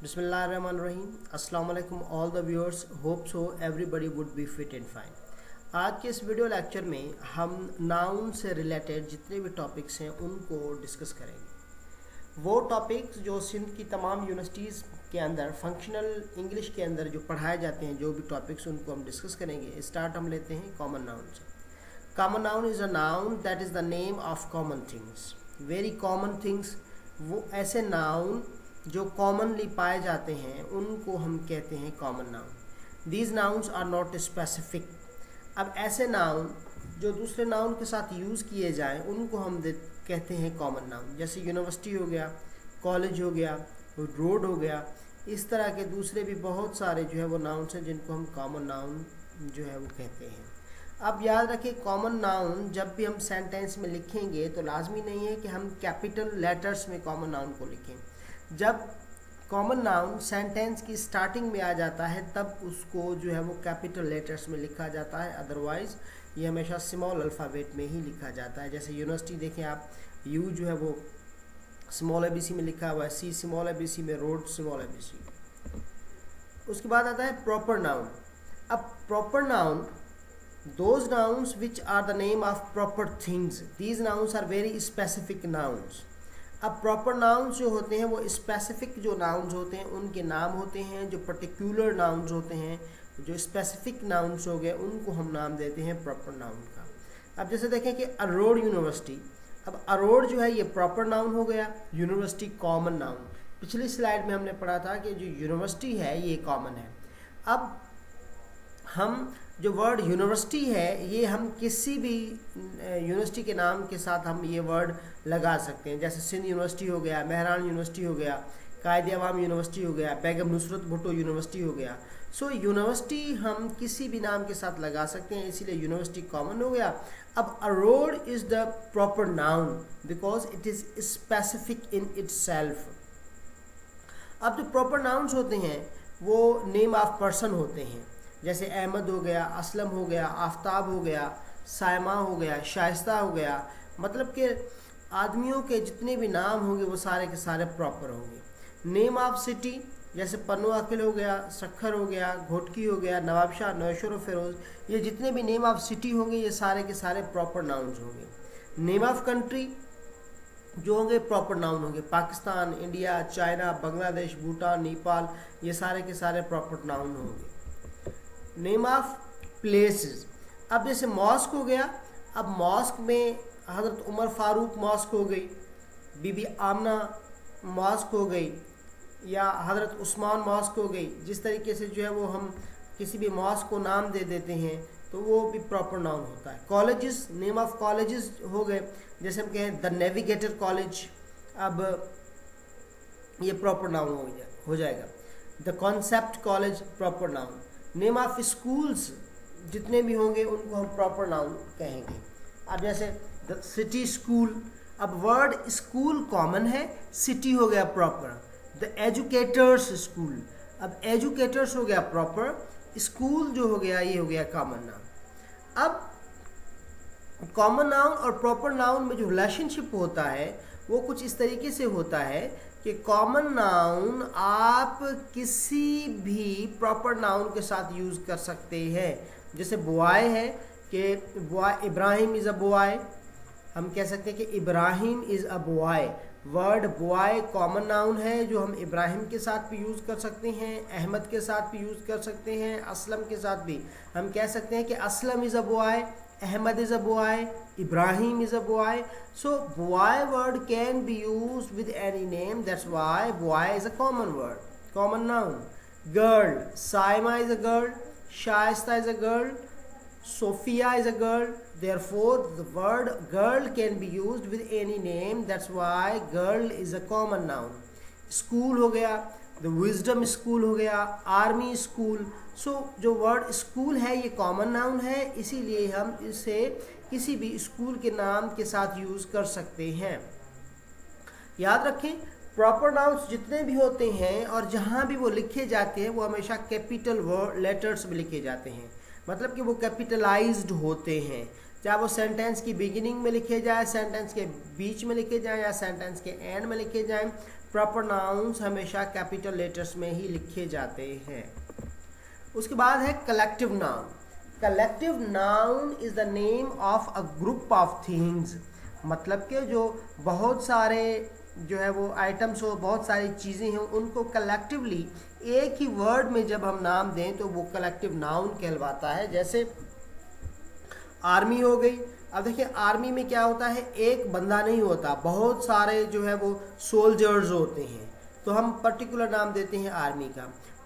बिस्मिल्लाहिर्रहमानिर्रहीम। अस्सलाम वालेकुम all the viewers, hope so everybody would be fit and fine. आज के इस वीडियो लेक्चर में हम नाउन से रिलेटेड जितने भी टॉपिक्स हैं उनको डिस्कस करेंगे। वो टॉपिक्स जो सिंध की तमाम यूनिवर्सिटीज़ के अंदर फंक्शनल इंग्लिश के अंदर जो पढ़ाए जाते हैं, जो भी टॉपिक्स उनको हम डिस्कस करेंगे। स्टार्ट हम लेते हैं कॉमन नाउन से। Common noun is a noun that is the name of common things. Very common things, वो ऐसे नाउन जो कॉमनली पाए जाते हैं उनको हम कहते हैं common noun. These nouns are not specific. अब ऐसे नाउन जो दूसरे नाउन के साथ यूज़ किए जाएं उनको हम कहते हैं कॉमन नाउन। जैसे यूनिवर्सिटी हो गया, कॉलेज हो गया, रोड हो गया, इस तरह के दूसरे भी बहुत सारे जो है वो नाउन्स हैं जिनको हम कॉमन नाउन जो है वो कहते हैं। अब याद रखें, कॉमन नाउन जब भी हम सेंटेंस में लिखेंगे तो लाजमी नहीं है कि हम कैपिटल लेटर्स में कॉमन नाउन को लिखें। जब कॉमन नाउन सेंटेंस की स्टार्टिंग में आ जाता है तब उसको जो है वो कैपिटल लेटर्स में लिखा जाता है, अदरवाइज़ ये हमेशा स्मॉल अल्फ़ाबेट में ही लिखा जाता है। जैसे यूनिवर्सिटी देखें आप, यू जो है वो स्मॉल ABC में लिखा हुआ है, सी स्मॉल ABC में, रोड स्मॉल ABC। उसके बाद आता है प्रॉपर नाउन। अब proper noun, those nouns which are the name of proper things, these nouns are very specific nouns। अब प्रॉपर नाउन्स जो होते हैं वो स्पेसिफिक जो नाउन्स होते हैं उनके नाम होते हैं। जो पर्टिकुलर नाउन्स होते हैं, जो स्पेसिफिक नाउन्स हो गए, उनको हम नाम देते हैं प्रॉपर नाउन का। अब जैसे देखें कि अरोड़ यूनिवर्सिटी, अब अरोड़ जो है ये प्रॉपर नाउन हो गया, यूनिवर्सिटी कॉमन नाउन। पिछली स्लाइड में हमने पढ़ा था कि जो यूनिवर्सिटी है ये कॉमन है। अब हम जो वर्ड यूनिवर्सिटी है ये हम किसी भी यूनिवर्सिटी के नाम के साथ हम ये वर्ड लगा सकते हैं। जैसे सिंध यूनिवर्सिटी हो गया, मेहरान यूनिवर्सिटी हो गया, कायद-ए-आवाम यूनिवर्सिटी हो गया, बेगम नुसरत भुट्टो यूनिवर्सिटी हो गया। सो यूनिवर्सिटी हम किसी भी नाम के साथ लगा सकते हैं, इसीलिए यूनिवर्सिटी कॉमन हो गया। अब a road is the proper noun because it is specific in itself. अब जो प्रॉपर नाउन्स होते हैं वो नेम ऑफ पर्सन होते हैं। जैसे अहमद हो गया, असलम हो गया, आफ्ताब हो गया, सायमा हो गया, शाइस्ता हो गया। मतलब कि आदमियों के जितने भी नाम होंगे वो सारे के सारे प्रॉपर होंगे। नेम ऑफ सिटी, जैसे पन्नू अकिल हो गया, सखर हो गया, घोटकी हो गया, नवाबशाह, नौशर फिरोज़, ये जितने भी नेम ऑफ सिटी होंगे ये सारे के सारे प्रॉपर नाउन्स होंगे। नेम ऑफ कंट्री जो होंगे प्रॉपर नाउन होंगे। पाकिस्तान, इंडिया, चाइना, बांग्लादेश, भूटान, नेपाल, ये सारे के सारे प्रॉपर नाउन होंगे। नेम ऑफ प्लेसेस, अब जैसे मॉस्क हो गया, अब मॉस्क में हज़रत उमर फारूक मॉस्क हो गई, बीबी आमना मॉस्क हो गई, या हज़रत उस्मान मॉस्क हो गई। जिस तरीके से जो है वो हम किसी भी मॉस्क को नाम दे देते हैं तो वो भी प्रॉपर नाउन होता है। कॉलेजेस, नेम ऑफ कॉलेजेस हो गए, जैसे हम कहें द नेविगेटर कॉलेज, अब ये प्रॉपर नाउन हो जाएगा। The concept college proper noun. Name of schools जितने भी होंगे उनको हम प्रॉपर नाउन कहेंगे। अब जैसे द सिटी स्कूल, अब वर्ड स्कूल कॉमन है, सिटी हो गया प्रॉपर। द एजुकेटर्स स्कूल, अब एजुकेटर्स हो गया प्रॉपर, स्कूल जो हो गया ये हो गया कॉमन नाउन। अब कॉमन नाउन और प्रॉपर नाउन में जो रिलेशनशिप होता है वो कुछ इस तरीके से होता है कि कॉमन नाउन आप किसी भी प्रॉपर नाउन के साथ यूज़ कर सकते हैं। जैसे बॉय है कि boy, Ibrahim is a boy, हम कह सकते हैं कि Ibrahim is a boy. Word boy common noun है जो हम इब्राहिम के साथ भी यूज़ कर सकते हैं, अहमद के साथ भी यूज़ कर सकते हैं, असलम के साथ भी। हम कह सकते हैं कि Aslam is a boy, Ahmad is a boy, Ibrahim is a boy. So boy word can be used with any name. That's why boy is a common word, common noun. Girl, Saima is a girl, Shaista is a girl, Sophia is a girl. Therefore the word girl can be used with any name. That's why girl is a common noun. School हो गया, the wisdom school हो गया, army school। सो जो word school है ये common noun है, इसीलिए हम इसे किसी भी स्कूल के नाम के साथ यूज़ कर सकते हैं। याद रखें, प्रॉपर नाउन्स जितने भी होते हैं और जहाँ भी वो लिखे जाते हैं वो हमेशा कैपिटल वर्ड लेटर्स में लिखे जाते हैं, मतलब कि वो कैपिटलाइज्ड होते हैं। चाहे वो सेंटेंस की बिगिनिंग में लिखे जाए, सेंटेंस के बीच में लिखे जाए या सेंटेंस के एंड में लिखे जाएं, प्रॉपर नाउन्स हमेशा कैपिटल लेटर्स में ही लिखे जाते हैं। उसके बाद है collective noun. Collective noun is the name of a group of things, मतलब कि जो बहुत सारे जो है वो आइटम्स हो, बहुत सारी चीज़ें हैं, उनको कलेक्टिवली एक ही वर्ड में जब हम नाम दें तो वो कलेक्टिव नाउन कहलवाता है। जैसे आर्मी हो गई। अब देखिए आर्मी में क्या होता है, एक बंदा नहीं होता, बहुत सारे जो है वो सोल्जर्स होते हैं, तो हम पर्टिकुलर नाम देते हैं आर्मी का।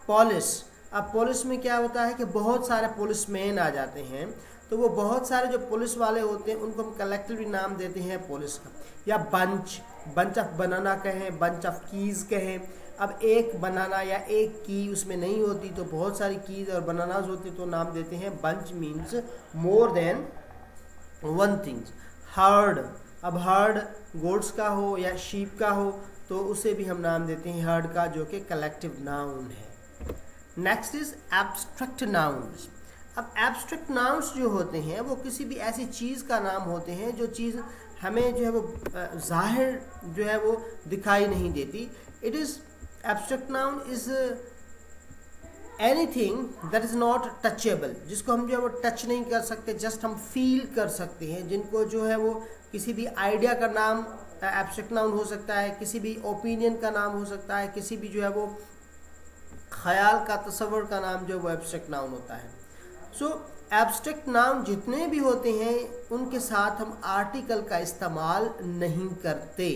पुलिस, अब पुलिस में क्या होता है कि बहुत सारे पुलिसमैन आ जाते हैं, तो वो बहुत सारे जो पुलिस वाले होते हैं उनको हम कलेक्टिवली नाम देते हैं पुलिस का। या बंच ऑफ बनाना कहें, बंच ऑफ कीज़ कहें। अब एक बनाना या एक की उसमें नहीं होती, तो बहुत सारी कीज़ और बनानाज होती, तो नाम देते हैं bunch, means more than one things. Heard, अब हर्ड गोड्स का हो या शीप का हो तो उसे भी हम नाम देते हैं हर्ड का, जो कि कलेक्टिव नाउन है। Next is abstract nouns. अब एब्स्ट्रैक्ट नाउन्स जो होते हैं वो किसी भी ऐसी चीज़ का नाम होते हैं जो चीज़ हमें जो है वो ज़ाहिर जो है वो दिखाई नहीं देती। It is abstract noun is anything that is not touchable, जिसको हम जो है वो टच नहीं कर सकते, जस्ट हम फील कर सकते हैं, जिनको जो है वो किसी भी आइडिया का नाम एब्स्ट्रैक्ट नाउन हो सकता है, किसी भी ओपिनियन का नाम हो सकता है, किसी भी जो है वो ख्याल का, तसव्वुर का नाम जो है वो एब्स्ट्रैक्ट नाउन होता है। सो एब्स्ट्रैक्ट नाउन जितने भी होते हैं उनके साथ हम आर्टिकल का इस्तेमाल नहीं करते।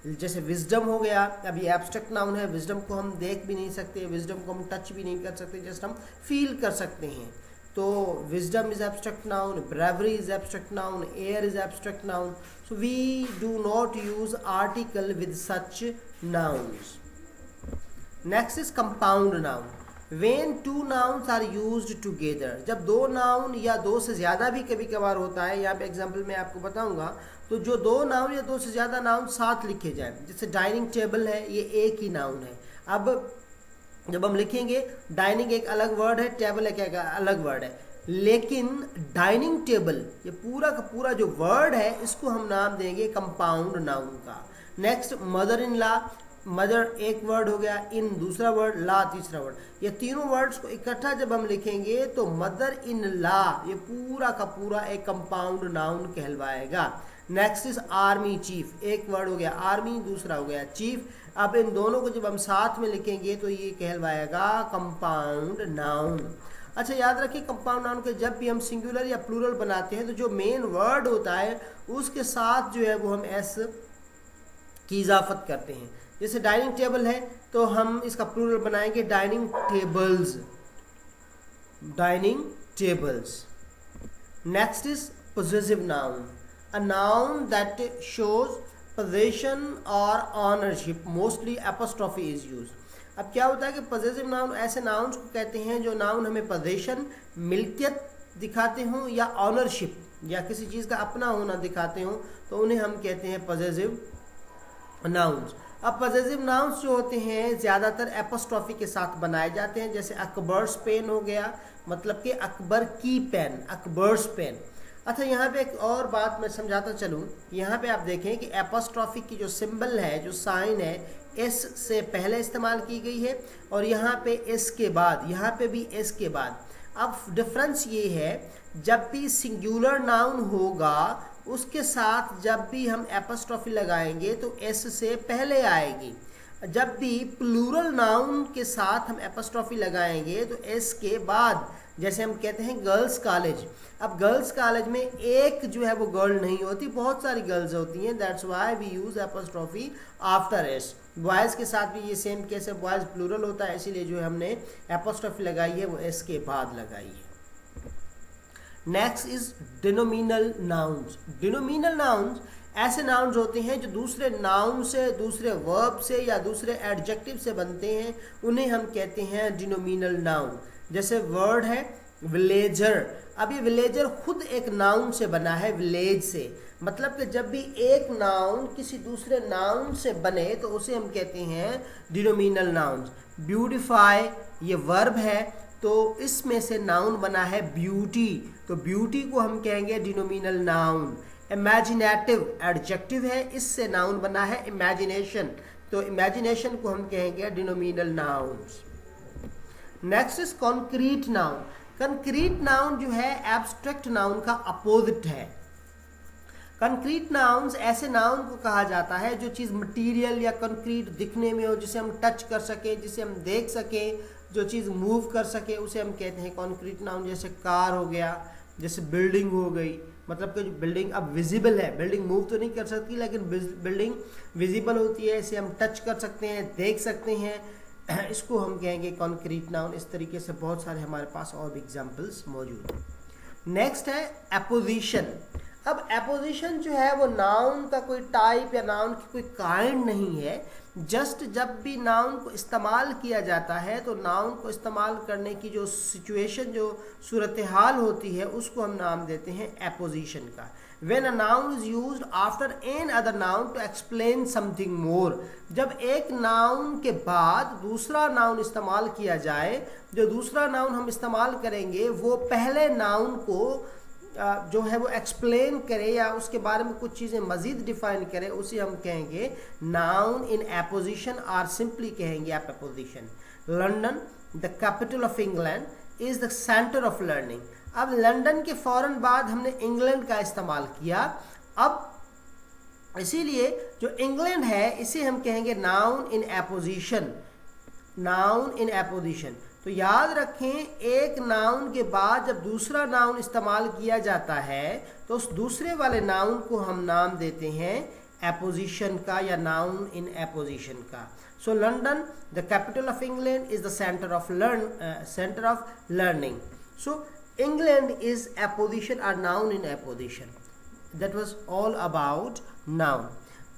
जैसे विजडम हो गया, अभी एब्स्ट्रैक्ट नाउन है, विजडम को हम देख भी नहीं सकते, विजडम को हम टच भी नहीं कर सकते, जस्ट हम फील कर सकते हैं। तो wisdom is abstract noun, bravery is abstract noun, air is abstract noun. So we do not use article with such nouns. Next is compound noun. When two nouns are used together, जब दो noun या दो से ज़्यादा भी कभी कभार होता है, यहाँ पे एग्जाम्पल मैं आपको बताऊंगा, तो जो दो नाउन या दो से ज़्यादा नाउन साथ लिखे जाए, जैसे डाइनिंग टेबल है, ये एक ही नाउन है। अब जब हम लिखेंगे डाइनिंग एक अलग वर्ड है, टेबल एक अलग वर्ड है, लेकिन डाइनिंग टेबल ये पूरा का पूरा जो वर्ड है इसको हम नाम देंगे कंपाउंड नाउन का। Next mother in law, mother एक वर्ड हो गया, इन दूसरा वर्ड, ला तीसरा वर्ड, ये तीनों वर्ड्स को इकट्ठा जब हम लिखेंगे तो मदर इन ला ये पूरा का पूरा एक कंपाउंड नाउन कहलवाएगा। नेक्स्ट इज आर्मी चीफ, एक वर्ड हो गया आर्मी, दूसरा हो गया चीफ। अब इन दोनों को जब हम साथ में लिखेंगे तो ये कहलवाएगा कंपाउंड नाउन। अच्छा याद रखिए कंपाउंड नाउन के जब भी हम सिंगुलर या प्लूरल बनाते हैं तो जो मेन वर्ड होता है उसके साथ जो है वो हम एस की इजाफत करते हैं। जैसे डाइनिंग टेबल है तो हम इसका प्लूरल बनाएंगे dining tables, dining tables. Next is possessive noun, a noun that shows possession और ownership, mostly apostrophe is use. अब क्या होता है कि पोजेसिव नाउन ऐसे नाउन्स को कहते हैं जो नाउन हमें पोजेशन, मिल्कियत दिखाते हों या ऑनरशिप या किसी चीज़ का अपना होना दिखाते हों, तो उन्हें हम कहते हैं पोजेसिव नाउन्स। अब पोजेसिव नाउन्स जो होते हैं ज़्यादातर एपोस्ट्रोफी के साथ बनाए जाते हैं। जैसे अकबर्स पेन हो गया, मतलब कि अकबर की पेन, अकबर्स पेन। अच्छा यहाँ पे एक और बात मैं समझाता चलूँ, यहाँ पे आप देखें कि एपोस्ट्रोफी की जो सिंबल है, जो साइन है, एस से पहले इस्तेमाल की गई है और यहाँ पे एस के बाद, यहाँ पे भी एस के बाद। अब डिफरेंस ये है, जब भी सिंगुलर नाउन होगा उसके साथ जब भी हम एपोस्ट्रोफी लगाएंगे तो एस से पहले आएगी। जब भी प्लूरल नाउन के साथ हम एपोस्ट्रोफी लगाएंगे तो एस के बाद। जैसे हम कहते हैं गर्ल्स कॉलेज, अब गर्ल्स कॉलेज में एक जो है वो गर्ल नहीं होती, बहुत सारी गर्ल्स होती हैं, that's why we use apostrophe after S. Boys के साथ भी ये सेम केस है, बॉयज़ प्लूरल होता है, इसीलिए जो हमने एपोस्ट्रोफी लगाई है वो एस के बाद लगाई है। Next is denominal nouns. Denominal nouns ऐसे नाउन्स होते हैं जो दूसरे नाउन से, दूसरे वर्ब से या दूसरे एडजेक्टिव से बनते हैं, उन्हें हम कहते हैं डिनोमिनल नाउन। जैसे वर्ड है विलेजर, अब ये विलेजर खुद एक नाउन से बना है, विलेज से, मतलब कि जब भी एक नाउन किसी दूसरे नाउन से बने तो उसे हम कहते हैं डिनोमिनल नाउन्स। ब्यूटीफाई ये वर्ब है तो इसमें से नाउन बना है ब्यूटी, तो ब्यूटी को हम कहेंगे डिनोमिनल नाउन। इमेजिनेटिव एडजेक्टिव है, इससे नाउन बना है इमेजिनेशन, तो इमेजिनेशन को हम कहेंगे denominal nouns. Next is concrete noun. Concrete noun जो है एब्स्ट्रैक्ट नाउन का अपोजिट है। कंक्रीट नाउन्स ऐसे नाउन को कहा जाता है जो चीज़ मटेरियल या कंक्रीट दिखने में हो, जिसे हम टच कर सकें, जिसे हम देख सकें, जो चीज़ मूव कर सके, उसे हम कहते हैं कंक्रीट नाउन। जैसे कार हो गया, जैसे बिल्डिंग हो गई, मतलब कि जो बिल्डिंग अब विजिबल है, बिल्डिंग मूव तो नहीं कर सकती लेकिन बिल्डिंग विजिबल होती है, इसे हम टच कर सकते हैं, देख सकते हैं, इसको हम कहेंगे कंक्रीट नाउन। इस तरीके से बहुत सारे हमारे पास और भी एग्जाम्पल्स मौजूद हैं। नेक्स्ट है एपोजिशन। अब एपोजिशन जो है वो नाउन का कोई टाइप या नाउन की कोई काइंड नहीं है। जस्ट जब भी नाउन को इस्तेमाल किया जाता है तो नाउन को इस्तेमाल करने की जो सिचुएशन, जो सूरत हाल होती है, उसको हम नाम देते हैं एपोजिशन का। When a noun is used after any other noun to explain something more, जब एक नाउन के बाद दूसरा नाउन इस्तेमाल किया जाए, जो दूसरा नाउन हम इस्तेमाल करेंगे वो पहले नाउन को जो है वो एक्सप्लेन करे या उसके बारे में कुछ चीज़ें मज़ीद डिफाइन करे, उसे हम कहेंगे नाउन इन एपोजिशन, और सिंपली कहेंगे आप apposition. London the capital of England is the centre of learning. अब लंदन के फ़ौरन बाद हमने इंग्लैंड का इस्तेमाल किया, अब इसीलिए जो इंग्लैंड है इसे हम कहेंगे noun in apposition. Noun in apposition. तो याद रखें, एक नाउन के बाद जब दूसरा नाउन इस्तेमाल किया जाता है तो उस दूसरे वाले नाउन को हम नाम देते हैं एपोजिशन का या नाउन इन एपोजिशन का। So London the capital of England is the centre of learning. So England is apposition और noun in apposition. That was all about noun.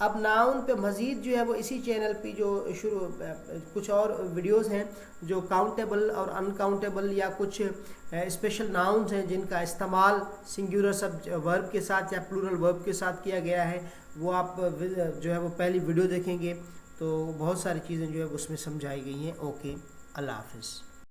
अब नाउन पे मज़ीद जो है वो इसी चैनल पे जो कुछ और वीडियोस हैं जो काउंटेबल और अनकाउंटेबल या कुछ स्पेशल नाउन्स हैं जिनका इस्तेमाल सिंगुलर सब वर्ब के साथ या प्लूरल वर्ब के साथ किया गया है, वो आप जो है वो पहली वीडियो देखेंगे तो बहुत सारी चीज़ें जो है उसमें समझाई गई हैं। ओके, अल्लाह हाफिज़।